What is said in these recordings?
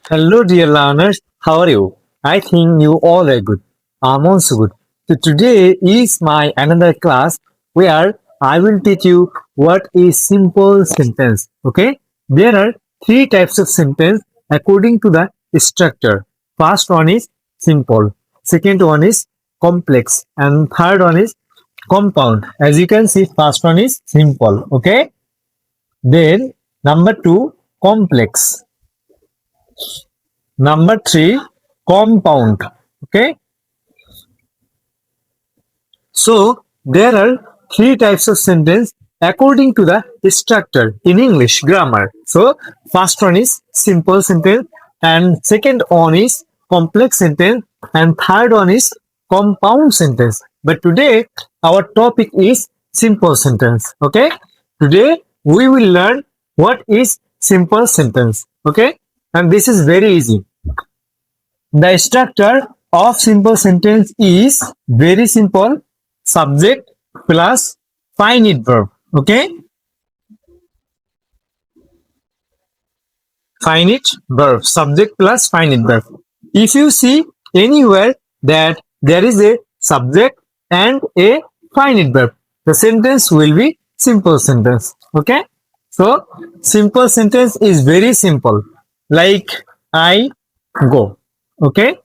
Hello, dear learners. How are you? I think you all are good. I'm also good. So today is my another class where I will teach you what is simple sentence. Okay? There are three types of sentence according to the structure. First one is simple. Second one is complex. And third one is compound. As you can see, first one is simple. Okay? Then number two, complex. Number three, compound. Okay. So there are three types of sentence according to the structure in English grammar. So first one is simple sentence and second one is complex sentence and third one is compound sentence. But today our topic is simple sentence. Okay. Today we will learn what is simple sentence. Okay. And this is very easy. The structure of simple sentence is very simple. Subject plus finite verb. Okay. Finite verb. Subject plus finite verb. If you see anywhere that there is a subject and a finite verb, the sentence will be simple sentence. Okay. So simple sentence is very simple. Like I go. Okay.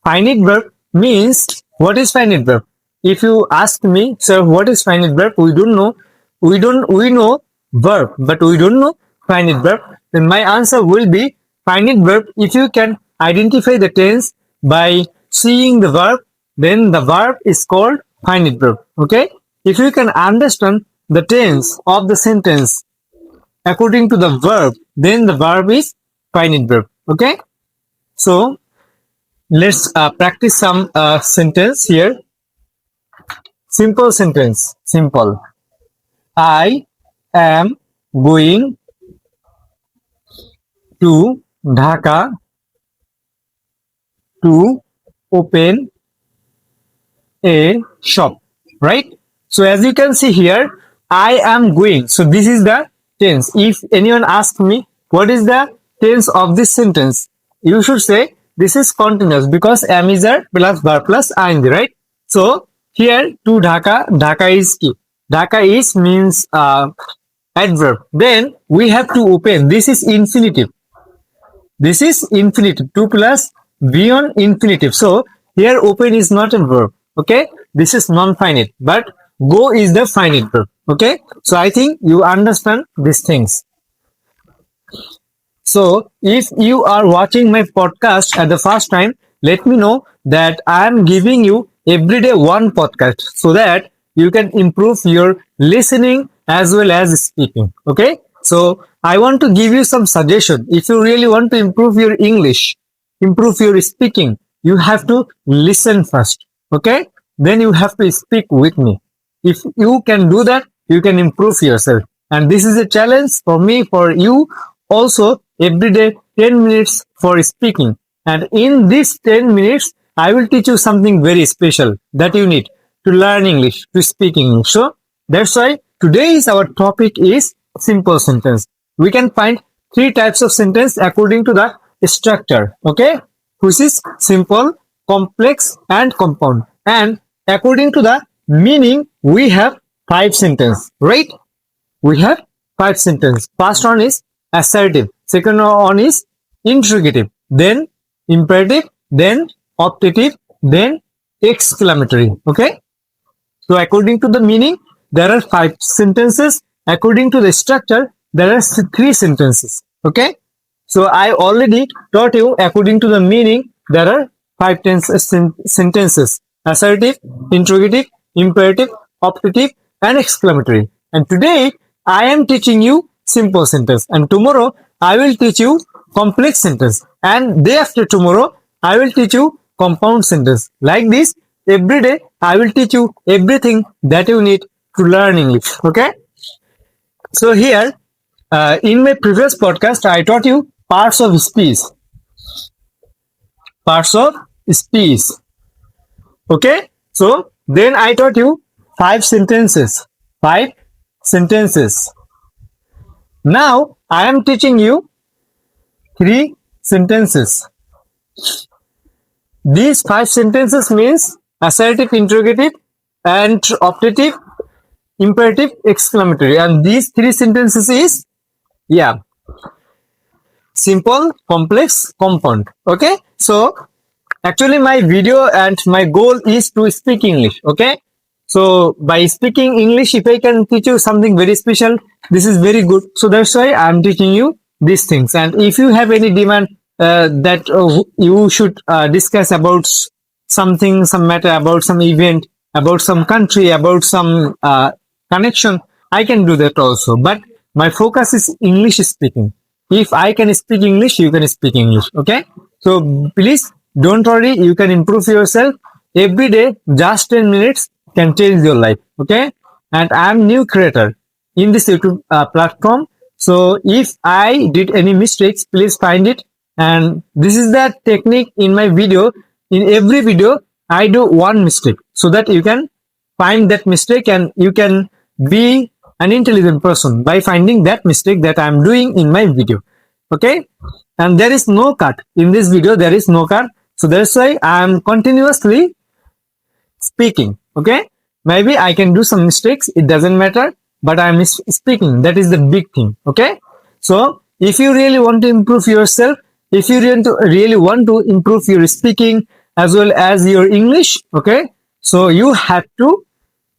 Finite verb means what is finite verb? If you ask me, sir, what is finite verb? We don't know. We know verb, but we don't know finite verb. Then my answer will be finite verb. If you can identify the tense by seeing the verb, then the verb is called finite verb. Okay. If you can understand the tense of the sentence according to the verb, then the verb is finite verb. Okay. So let's practice some sentence here. Simple sentence. Simple. I am going to Dhaka to open a shop. Right? So as you can see here, I am going. So this is the tense. If anyone asks me what is the tense of this sentence, you should say this is continuous because am is there plus verb plus ing, right? So here to Dhaka, Dhaka is key. Dhaka is means adverb. Then we have to open. This is infinitive. This is infinitive. 2 plus V on infinitive. So here open is not a verb. Okay. This is non-finite. But go is the finite verb. Okay. So I think you understand these things. So if you are watching my podcast at the first time, let me know that I am giving you every day one podcast so that you can improve your listening as well as speaking. Okay. So I want to give you some suggestion. If you really want to improve your English, improve your speaking, you have to listen first. Okay. Then you have to speak with me. If you can do that, you can improve yourself. And this is a challenge for me, for you also every day 10 minutes for speaking. And in these 10 minutes, I will teach you something very special that you need to learn English, to speak English. So that's why today's our topic is simple sentence. We can find three types of sentence according to the structure. Okay. Which is simple, complex and compound. And according to the meaning, we have five sentence, right? We have five sentence. First one is assertive. Second one is interrogative. Then imperative. Then optative. Then exclamatory. Okay. So according to the meaning, there are five sentences. According to the structure, there are three sentences. Okay. So I already taught you according to the meaning, there are five sentences. Assertive, interrogative, imperative, optative, and exclamatory. And today I am teaching you simple sentence. And tomorrow I will teach you complex sentence. And day after tomorrow I will teach you compound sentence. Like this, every day I will teach you everything that you need to learn English. Okay. So here, in my previous podcast, I taught you parts of speech. Parts of speech. Okay. So then I taught you five sentences. Five sentences. Now I am teaching you three sentences. These 5 sentences means assertive, interrogative, and optative, imperative, exclamatory. And these 3 sentences is, yeah, simple, complex, compound. Okay. So actually my video and my goal is to speak English. Okay. So by speaking English, if I can teach you something very special, this is very good. So that's why I'm teaching you these things. And if you have any demand that you should discuss about something, some matter, about some event, about some country, about some connection, I can do that also. But my focus is English speaking. If I can speak English, you can speak English. Okay. So please don't worry. You can improve yourself every day. Just 10 minutes can change your life. Okay. And I'm new creator in this YouTube platform. So if I did any mistakes, please find it. And this is the technique in my video. In every video, I do one mistake so that you can find that mistake and you can be an intelligent person by finding that mistake that I'm doing in my video. Okay. And there is no cut in this video. There is no cut. So that's why I'm continuously speaking. Okay. Maybe I can do some mistakes. It doesn't matter, but I'm speaking. That is the big thing. Okay. So if you really want to improve yourself, if you really want to improve your speaking as well as your English, okay, so you have to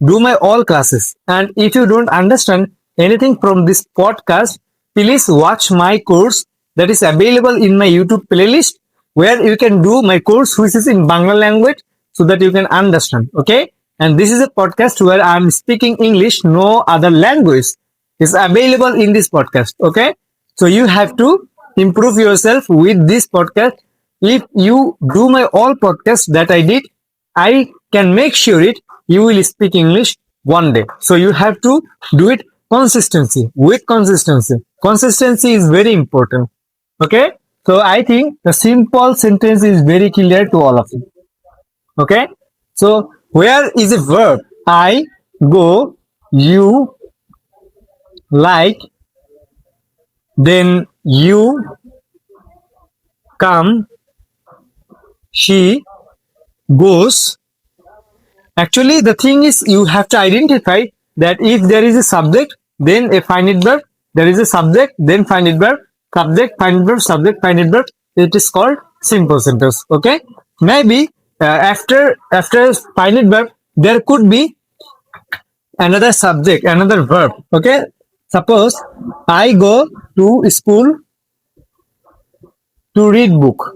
do my all classes. And if you don't understand anything from this podcast, please watch my course that is available in my YouTube playlist, where you can do my course which is in Bangla language so that you can understand. Okay. And this is a podcast where I'm speaking English. No other language is available in this podcast. Okay. So you have to improve yourself with this podcast. If you do my all podcasts that I did, I can make sure you will speak English one day. So you have to do it with consistency. Consistency is very important. Okay. So I think the simple sentence is very clear to all of you. Okay. So where is a verb? I go, you like, then you come, she goes. Actually, the thing is you have to identify that if there is a subject, then a finite verb, there is a subject, then finite verb, subject, finite verb, subject, finite verb. It is called simple sentence. Okay. Maybe after finite verb, there could be another subject, another verb. Okay. Suppose I go to school to read book.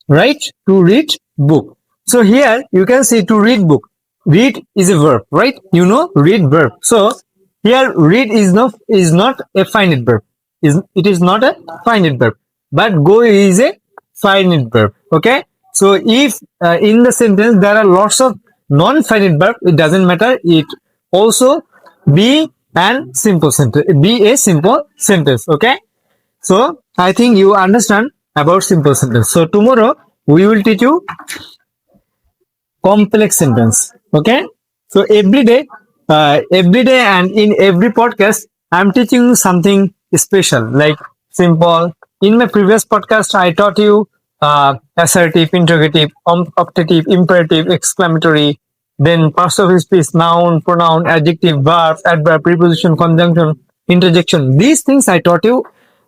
Right? To read book. So here you can see to read book. Read is a verb, right? You know, read verb. So here read is not a finite verb. It is not a finite verb. But go is a finite verb. Okay. So if in the sentence there are lots of non-finite verb, it doesn't matter. It also be a simple sentence. Okay. So I think you understand about simple sentence. So tomorrow we will teach you complex sentence. Okay. So every day and in every podcast, I'm teaching you something special, like simple. In my previous podcast, I taught you assertive, interrogative, optative, imperative, exclamatory, then parts of speech, noun, pronoun, adjective, verb, adverb, preposition, conjunction, interjection. These things I taught you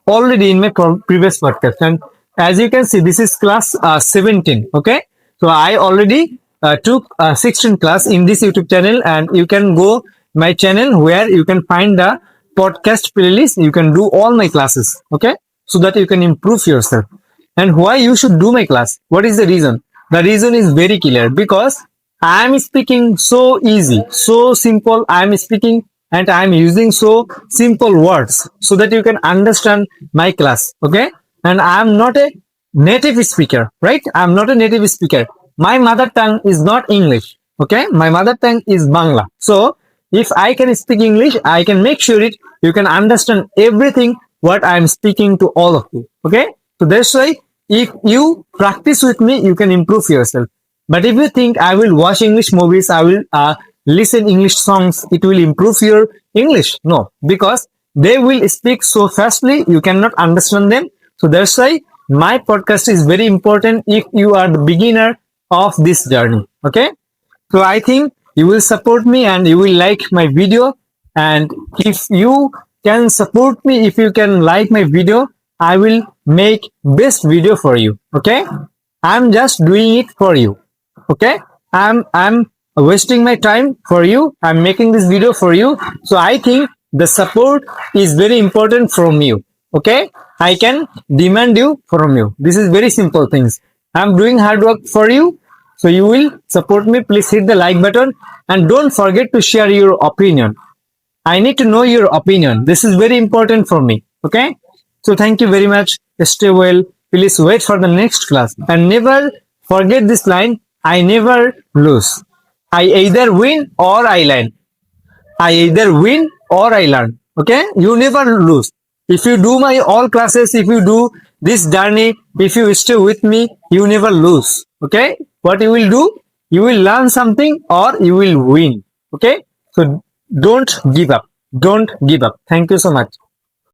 already in my previous podcast. And as you can see, this is class 17. Okay. So I already took 16 class in this YouTube channel, and you can go my channel where you can find the podcast playlist. You can do all my classes. Okay. So that you can improve yourself. And why you should do my class? What is the reason? The reason is very clear, because I am speaking so easy, so simple. I am speaking and I am using so simple words so that you can understand my class. Okay. And I am not a native speaker, right? I am not a native speaker. My mother tongue is not English. Okay. My mother tongue is Bangla. So if I can speak English, I can make sure you can understand everything what I am speaking to all of you. Okay. So that's why if you practice with me, you can improve yourself. But if you think I will watch English movies, I will listen English songs, it will improve your English. No, because they will speak so fastly you cannot understand them. So that's why my podcast is very important if you are the beginner of this journey. Okay. So I think you will support me and you will like my video. And if you can support me, if you can like my video, I will make best video for you. Okay. I'm just doing it for you. Okay. I'm wasting my time for you. I'm making this video for you. So I think the support is very important from you. Okay. I can demand you from you. This is very simple things. I'm doing hard work for you. So you will support me. Please hit the like button and don't forget to share your opinion. I need to know your opinion. This is very important for me. Okay. So thank you very much. Stay well. Please wait for the next class and never forget this line. I never lose. I either win or I learn. I either win or I learn. Okay. You never lose. If you do my all classes, if you do this journey, if you stay with me, you never lose. Okay. What you will do? You will learn something or you will win. Okay. So don't give up. Don't give up. Thank you so much.